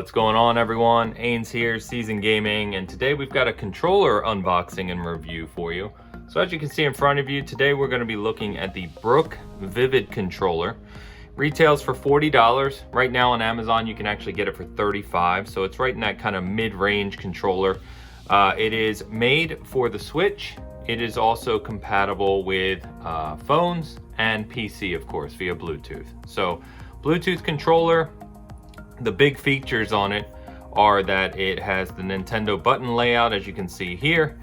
What's going on, everyone? Ains here, Season Gaming, and today we've got a controller unboxing and review for you. So as you can see in front of you, today we're going to be looking at the Brook Vivid controller. Retails for $40. Right now on Amazon you can actually get it for $35, so it's right in that kind of mid-range controller. It is made for the Switch. It is also compatible with phones and PC, of course, via Bluetooth. So Bluetooth controller. The big features on it are that it has the Nintendo button layout, as you can see here.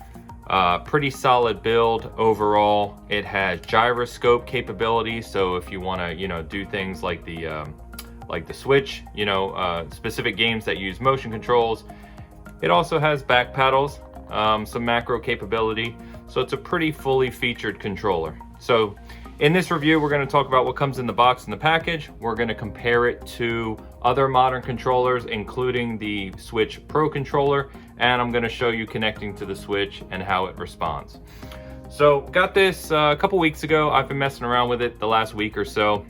Pretty solid build overall. It has gyroscope capability, so if you want to, do things like the Switch, specific games that use motion controls. It also has back paddles, some macro capability, so it's a pretty fully featured controller. So in this review, we're going to talk about what comes in the box and the package. We're going to compare it to other modern controllers, including the Switch Pro controller, and I'm going to show you connecting to the Switch and how it responds. So got this a couple weeks ago. I've been messing around with it the last week or so,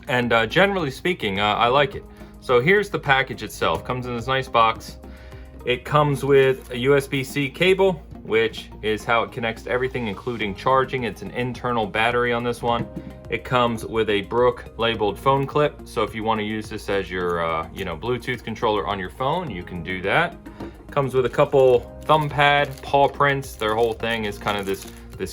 and generally speaking, I like it. So here's the package itself. Comes in this nice box. It comes with a USB-C cable, which is how it connects to everything, including charging. It's an internal battery on this one. It comes with a Brook labeled phone clip, so if you want to use this as your Bluetooth controller on your phone, you can do that. Comes with a couple thumb pad paw prints. Their whole thing is kind of this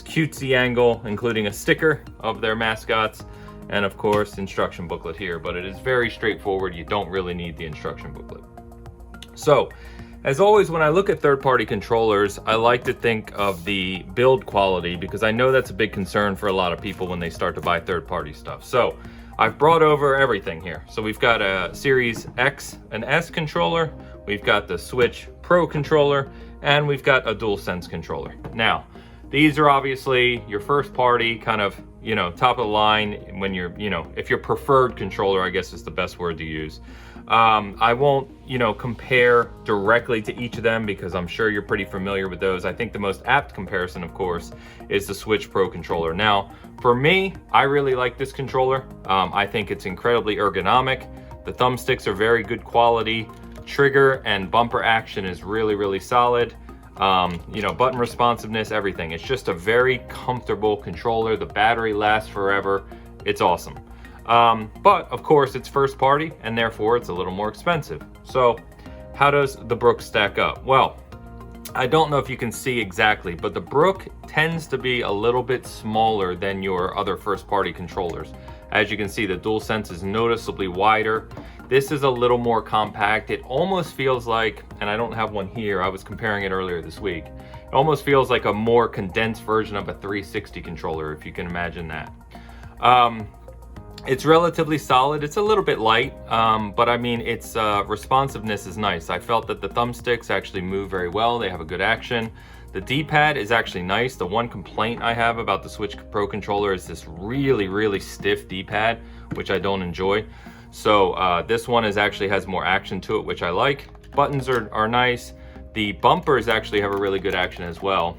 cutesy angle, including a sticker of their mascots, and of course instruction booklet here, but it is very straightforward. You don't really need the instruction booklet. So as always, when I look at third-party controllers, I like to think of the build quality, because I know that's a big concern for a lot of people when they start to buy third-party stuff. So I've brought over everything here. So we've got a Series X and S controller, we've got the Switch Pro controller, and we've got a DualSense controller. Now, these are obviously your first party, kind of, top of the line when you're, if your preferred controller, I guess is the best word to use. I won't, compare directly to each of them, because I'm sure you're pretty familiar with those. I think the most apt comparison, of course, is the Switch Pro controller. Now, for me, I really like this controller. I think it's incredibly ergonomic. The thumbsticks are very good quality. Trigger and bumper action is really, really solid. Button responsiveness, everything. It's just a very comfortable controller. The battery lasts forever. It's awesome. But of course it's first party, and therefore it's a little more expensive. So how does the Brook stack up? Well, I don't know if you can see exactly, but the Brook tends to be a little bit smaller than your other first party controllers. As you can see, the DualSense is noticeably wider. This is a little more compact. It almost feels like, and I don't have one here, I was comparing it earlier this week. It almost feels like a more condensed version of a 360 controller, if you can imagine that. It's relatively solid. It's a little bit light, but I mean, its responsiveness is nice. I felt that the thumbsticks actually move very well. They have a good action. The D-pad is actually nice. The one complaint I have about the Switch Pro controller is this really, really stiff D-pad, which I don't enjoy. So this one actually has more action to it, which I like. Buttons are nice. The bumpers actually have a really good action as well.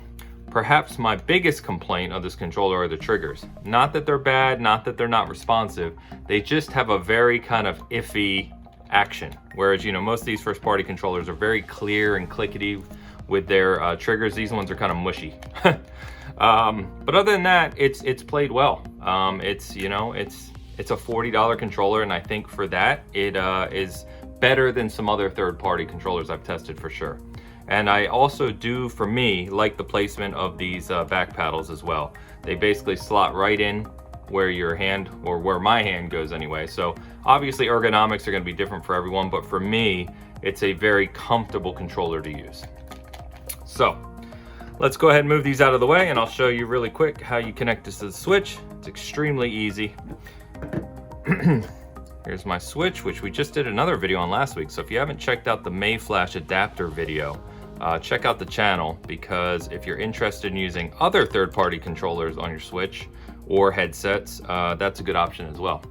Perhaps my biggest complaint of this controller are the triggers. Not that they're bad, not that they're not responsive. They just have a very kind of iffy action. Whereas, most of these first party controllers are very clear and clickety with their triggers. These ones are kind of mushy. But other than that, it's played well. It's a $40 controller, and I think for that, it is better than some other third party controllers I've tested for sure. And I also do, for me, like the placement of these back paddles as well. They basically slot right in where your hand, or where my hand goes anyway. So obviously ergonomics are gonna be different for everyone, but for me, it's a very comfortable controller to use. So let's go ahead and move these out of the way, and I'll show you really quick how you connect this to the Switch. It's extremely easy. Here's my Switch, which we just did another video on last week. So if you haven't checked out the Mayflash adapter video, check out the channel, because if you're interested in using other third-party controllers on your Switch or headsets, that's a good option as well.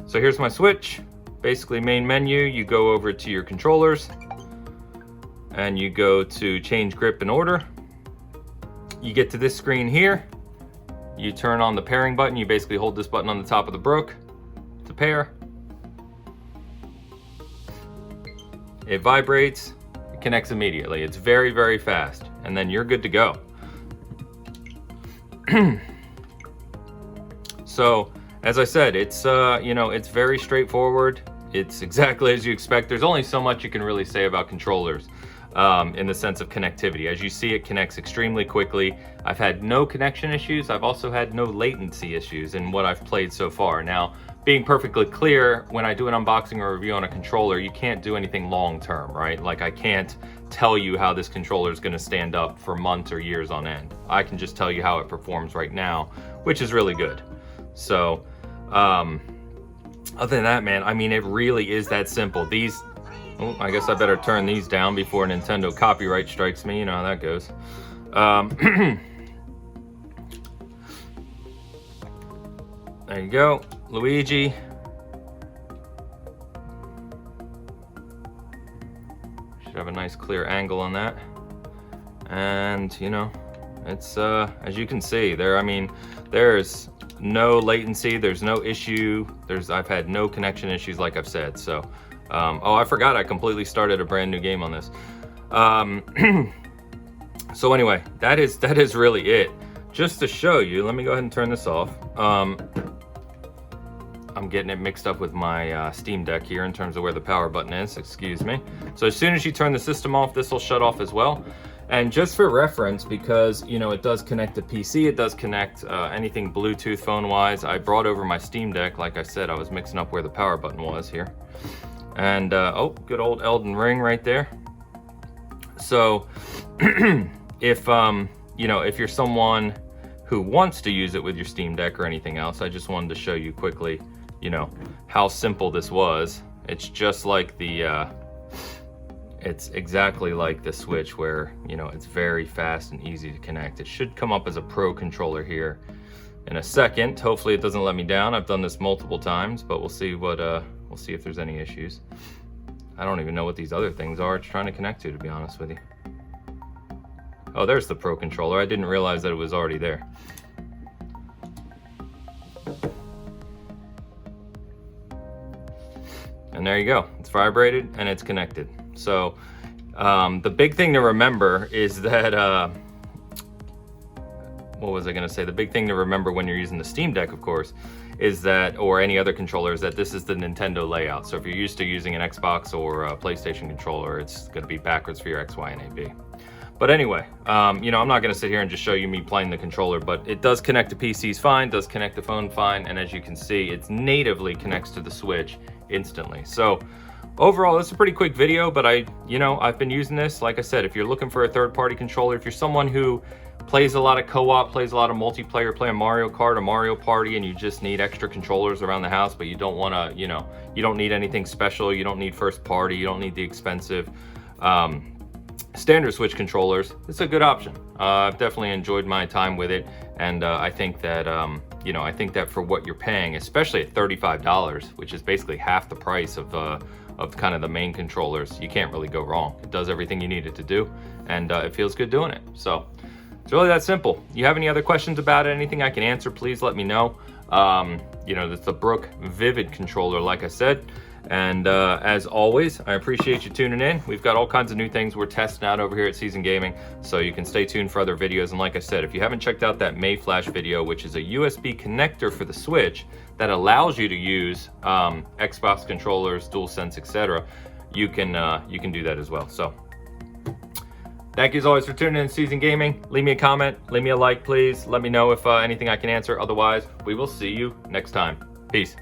So here's my Switch. Basically, main menu, you go over to your controllers and you go to change grip and order. You get to this screen here. You turn on the pairing button. You basically hold this button on the top of the Brook to pair. it vibrates, it connects immediately. It's very, very fast, and then you're good to go. So, as I said, it's you know, it's very straightforward. It's exactly as you expect. There's only so much you can really say about controllers in the sense of connectivity. As you see, it connects extremely quickly. I've had no connection issues. I've also had no latency issues in what I've played so far. Now, being perfectly clear, when I do an unboxing or review on a controller, you can't do anything long term, right? Like, I can't tell you how this controller is going to stand up for months or years on end. I can just tell you how it performs right now, which is really good. So, other than that, man, I mean, it really is that simple. These, oh, I guess I better turn these down before Nintendo copyright strikes me. You know how that goes. There you go, Luigi. Should have a nice clear angle on that. And, you know, it's, as you can see there, I mean, there's no latency, there's no issue, I've had no connection issues, like I've said. So oh, I forgot I completely started a brand new game on this. So anyway, that is really it. Just to show you, let me go ahead and turn this off. I'm getting it mixed up with my Steam Deck here in terms of where the power button is, excuse me. So as soon as you turn the system off, this will shut off as well. And just for reference, because, you know, it does connect to PC, it does connect anything Bluetooth phone-wise. I brought over my Steam Deck. Like I said, I was mixing up where the power button was here. And, oh, good old Elden Ring right there. So, if, you know, if you're someone who wants to use it with your Steam Deck or anything else, I just wanted to show you quickly, you know, how simple this was. It's just like the, it's exactly like the Switch where, you know, it's very fast and easy to connect. It should come up as a Pro controller here in a second. Hopefully it doesn't let me down. I've done this multiple times, but we'll see what, we'll see if there's any issues. I don't even know what these other things are it's trying to connect to be honest with you. Oh, there's the Pro controller. I didn't realize that it was already there. And there you go. It's vibrated and it's connected. So the big thing to remember is that, what was I gonna say? The big thing to remember when you're using the Steam Deck, of course, is that, or any other controller, is that this is the Nintendo layout. So if you're used to using an Xbox or a PlayStation controller, it's gonna be backwards for your X, Y, and A, B. But anyway, you know, I'm not gonna sit here and just show you me playing the controller, but it does connect to PCs fine, does connect to phone fine, and as you can see, it natively connects to the Switch instantly. So overall, this is a pretty quick video, but I've been using this. Like I said, if you're looking for a third-party controller, if you're someone who plays a lot of co-op, plays a lot of multiplayer, play a Mario Kart or Mario Party, and you just need extra controllers around the house, but you don't want to, you know, you don't need anything special, you don't need first party, you don't need the expensive standard Switch controllers, it's a good option. I've definitely enjoyed my time with it, and I think that, you know, I think that for what you're paying, especially at $35, which is basically half the price of kind of the main controllers, you can't really go wrong. It does everything you need it to do, and it feels good doing it. So it's really that simple. You have any other questions about it, anything I can answer, please let me know. You know, it's the Brook Vivid controller, like I said. And as always, I appreciate you tuning in. We've got all kinds of new things we're testing out over here at Season Gaming, so you can stay tuned for other videos. And like I said, if you haven't checked out that May Flash video, which is a USB connector for the Switch that allows you to use Xbox controllers, DualSense, etc., you can do that as well. So thank you as always for tuning in to Season Gaming. Leave me a comment, leave me a like, please. Let me know if anything I can answer. Otherwise, we will see you next time. Peace.